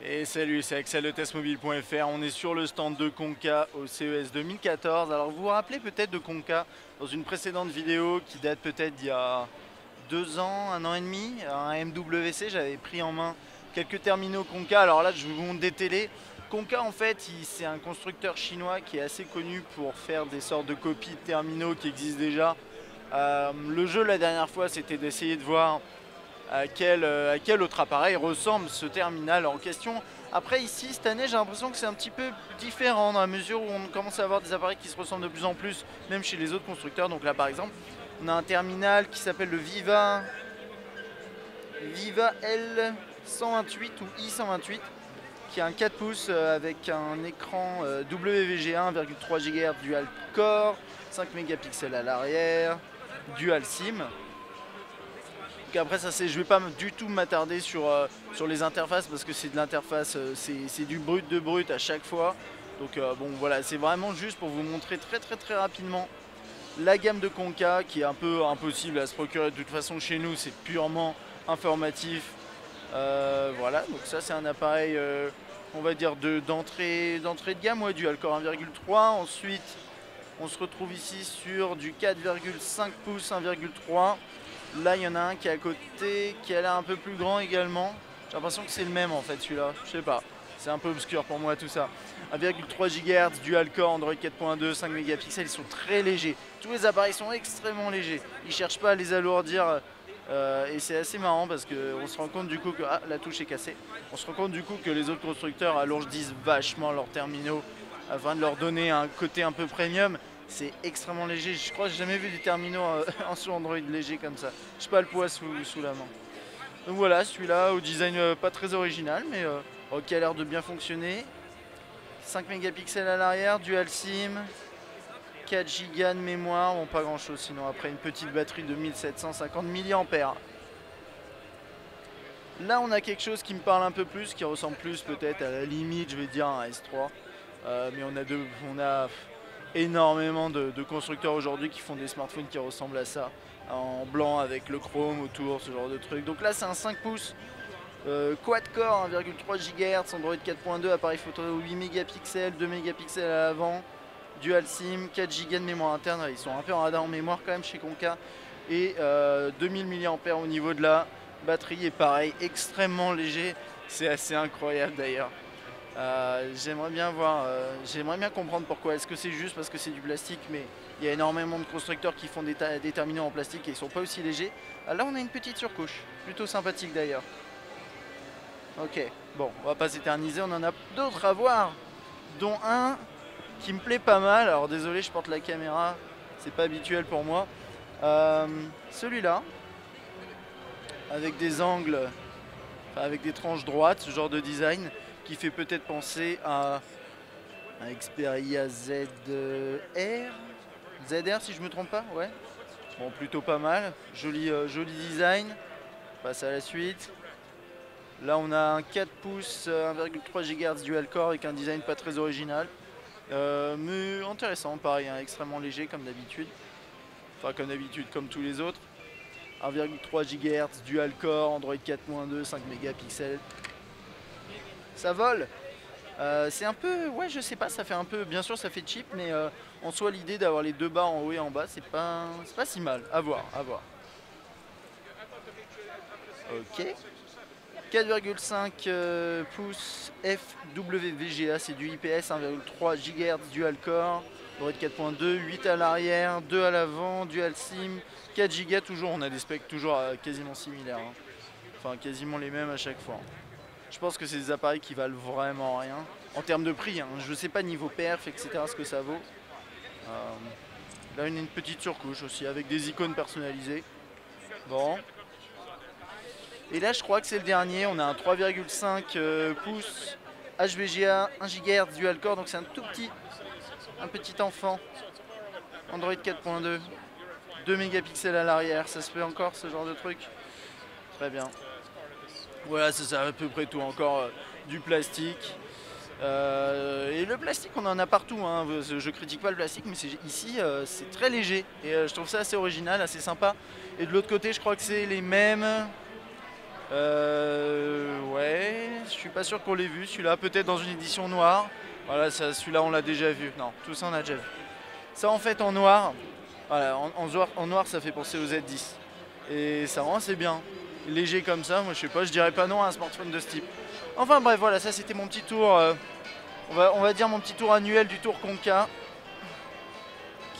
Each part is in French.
Et salut, c'est Axel de testmobile.fr. On est sur le stand de Konka au CES 2014. Alors vous vous rappelez peut-être de Konka dans une précédente vidéo qui date peut-être d'il y a 2 ans, 1 an et demi, un MWC, j'avais pris en main quelques terminaux Konka. Alors là, je vous montre des télés. Konka, en fait, c'est un constructeur chinois qui est assez connu pour faire des sortes de copies de terminaux qui existent déjà. Le jeu la dernière fois, c'était d'essayer de voir à quel autre appareil ressemble ce terminal en question. Après ici, cette année, j'ai l'impression que c'est un petit peu différent dans la mesure où on commence à avoir des appareils qui se ressemblent de plus en plus, même chez les autres constructeurs. Donc là, par exemple, on a un terminal qui s'appelle le Viva L128 ou i128, qui a un 4 pouces avec un écran WVGA 1,3 GHz dual core, 5 mégapixels à l'arrière, dual SIM. Après ça, je vais pas du tout m'attarder sur les interfaces parce que c'est de l'interface, c'est du brut de brut à chaque fois. Donc bon voilà, c'est vraiment juste pour vous montrer très rapidement la gamme de Konka qui est un peu impossible à se procurer de toute façon chez nous, c'est purement informatif. Voilà, donc ça c'est un appareil on va dire d'entrée de gamme, ouais, dual core 1,3. Ensuite on se retrouve ici sur du 4,5 pouces 1,3. Là, il y en a un qui est à côté, qui a l'air un peu plus grand également. J'ai l'impression que c'est le même en fait celui-là, je sais pas. C'est un peu obscur pour moi tout ça. 1,3 GHz, dual core, Android 4.2, 5 mégapixels, ils sont très légers. Tous les appareils sont extrêmement légers. Ils cherchent pas à les alourdir. Et c'est assez marrant parce qu'on se rend compte du coup que... Ah, la touche est cassée. On se rend compte du coup que les autres constructeurs alourdissent vachement leurs terminaux afin de leur donner un côté un peu premium. C'est extrêmement léger, je crois que j'ai jamais vu des terminaux sur Android légers comme ça. Je sais pas le poids sous la main. Donc voilà, celui-là au design pas très original mais qui a l'air de bien fonctionner. 5 mégapixels à l'arrière, dual SIM, 4 Go de mémoire, bon pas grand chose sinon après une petite batterie de 1750 mAh. Là on a quelque chose qui me parle un peu plus, qui ressemble plus peut-être à la limite je vais dire un S3. Mais on a énormément de constructeurs aujourd'hui qui font des smartphones qui ressemblent à ça, en blanc avec le chrome autour, ce genre de truc. Donc là c'est un 5 pouces quad core 1,3 GHz, Android 4.2, appareil photo 8 mégapixels, 2 mégapixels à l'avant, dual SIM, 4 Go de mémoire interne. Ils sont un peu en radar en mémoire quand même chez Konka. Et 2000 mAh au niveau de la batterie, et pareil, extrêmement léger. C'est assez incroyable d'ailleurs. J'aimerais bien comprendre pourquoi. Est-ce que c'est juste parce que c'est du plastique, mais il y a énormément de constructeurs qui font des terminaux en plastique et ils sont pas aussi légers. Là on a une petite surcouche, plutôt sympathique d'ailleurs. Ok, bon, on va pas s'éterniser, on en a d'autres à voir, dont un qui me plaît pas mal. Alors désolé, je porte la caméra, c'est pas habituel pour moi. Celui-là, avec des angles, enfin, avec des tranches droites, ce genre de design, qui fait peut-être penser à un Xperia ZR si je me trompe pas, ouais. Bon, plutôt pas mal, joli design. On passe à la suite. Là on a un 4 pouces 1,3 GHz dual core avec un design pas très original. Mais intéressant, pareil, hein, extrêmement léger comme d'habitude. Enfin comme d'habitude, comme tous les autres. 1,3 GHz dual core, Android 4.2, 5 mégapixels. Ça vole. C'est un peu, ouais je sais pas, ça fait un peu, bien sûr ça fait cheap, mais en soi l'idée d'avoir les deux barres en haut et en bas c'est pas si mal, à voir. Ok. 4,5 pouces FWVGA, c'est du IPS, 1,3 GHz dual core, Android 4.2, 8 à l'arrière, 2 à l'avant, dual SIM, 4 Go toujours, on a des specs toujours quasiment similaires, hein. Enfin quasiment les mêmes à chaque fois. Je pense que c'est des appareils qui valent vraiment rien en termes de prix, hein. Je sais pas niveau perf etc ce que ça vaut. Là une petite surcouche aussi avec des icônes personnalisées. Bon. Et là je crois que c'est le dernier, on a un 3,5 pouces HVGA 1 GHz dual core, donc c'est un petit enfant. Android 4.2, 2 mégapixels à l'arrière, ça se fait encore ce genre de truc. Très bien. Voilà, c'est ça à peu près tout, encore du plastique. Et le plastique on en a partout, hein. Je critique pas le plastique mais ici c'est très léger et je trouve ça assez original, assez sympa. Et de l'autre côté je crois que c'est les mêmes Ouais, je suis pas sûr qu'on l'ait vu. Celui-là, peut-être dans une édition noire. Voilà, celui-là, on l'a déjà vu. Non, tout ça, on a déjà vu. Ça, en fait, en noir, voilà, en noir, ça fait penser au Z10. Et ça rend assez bien. Léger comme ça, moi, je sais pas, je dirais pas non à un smartphone de ce type. Enfin, bref, voilà, ça, c'était mon petit tour. On va dire mon petit tour annuel du Tour Conca,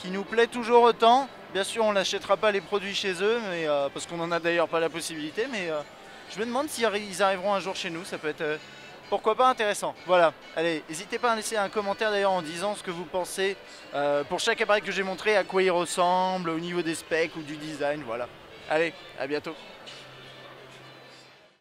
qui nous plaît toujours autant. Bien sûr, on n'achètera pas les produits chez eux, mais, parce qu'on n'en a d'ailleurs pas la possibilité, mais je me demande s'ils arriveront un jour chez nous, ça peut être pourquoi pas intéressant. Voilà, allez, n'hésitez pas à laisser un commentaire d'ailleurs en disant ce que vous pensez pour chaque appareil que j'ai montré, à quoi il ressemble, au niveau des specs ou du design, voilà. Allez, à bientôt.